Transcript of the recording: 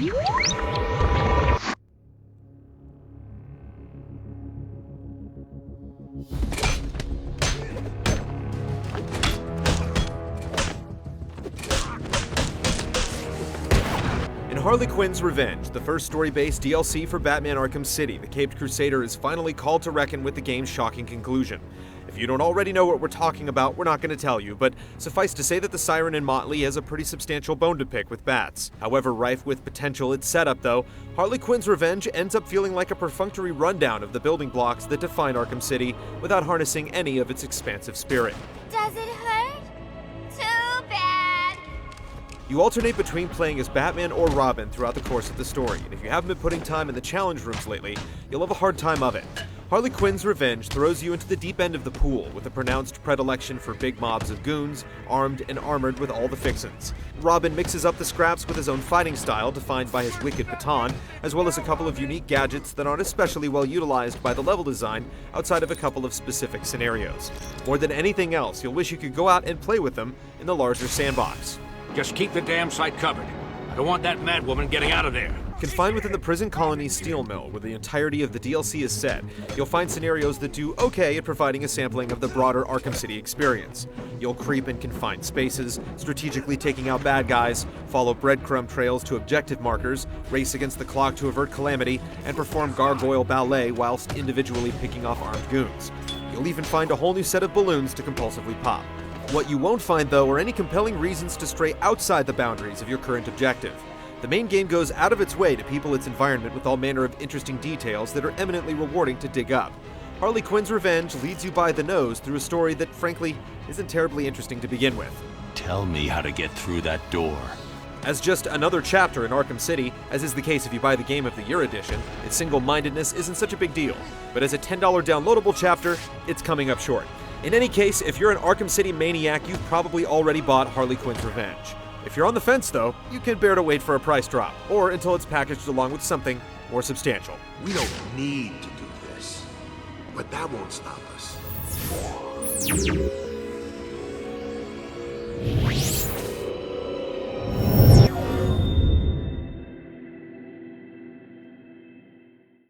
In Harley Quinn's Revenge, the first story-based DLC for Batman Arkham City, the Caped Crusader is finally called to reckon with the game's shocking conclusion. If you don't already know what we're talking about, we're not going to tell you, but suffice to say that the Siren in Motley has a pretty substantial bone to pick with bats. However rife with potential its setup, though, Harley Quinn's Revenge ends up feeling like a perfunctory rundown of the building blocks that define Arkham City without harnessing any of its expansive spirit. Does it hurt? Too bad. You alternate between playing as Batman or Robin throughout the course of the story, and if you haven't been putting time in the challenge rooms lately, you'll have a hard time of it. Harley Quinn's Revenge throws you into the deep end of the pool with a pronounced predilection for big mobs of goons, armed and armored with all the fixins. Robin mixes up the scraps with his own fighting style defined by his wicked baton, as well as a couple of unique gadgets that aren't especially well utilized by the level design outside of a couple of specific scenarios. More than anything else, you'll wish you could go out and play with them in the larger sandbox. Just keep the damn site covered. I don't want that madwoman getting out of there. Confined within the prison colony steel mill, where the entirety of the DLC is set, you'll find scenarios that do okay at providing a sampling of the broader Arkham City experience. You'll creep in confined spaces, strategically taking out bad guys, follow breadcrumb trails to objective markers, race against the clock to avert calamity, and perform gargoyle ballet whilst individually picking off armed goons. You'll even find a whole new set of balloons to compulsively pop. What you won't find, though, are any compelling reasons to stray outside the boundaries of your current objective. The main game goes out of its way to people its environment with all manner of interesting details that are eminently rewarding to dig up. Harley Quinn's Revenge leads you by the nose through a story that, frankly, isn't terribly interesting to begin with. Tell me how to get through that door. As just another chapter in Arkham City, as is the case if you buy the Game of the Year edition, its single-mindedness isn't such a big deal. But as a $10 downloadable chapter, it's coming up short. In any case, if you're an Arkham City maniac, you've probably already bought Harley Quinn's Revenge. If you're on the fence, though, you can bear to wait for a price drop, or until it's packaged along with something more substantial. We don't need to do this, but that won't stop us.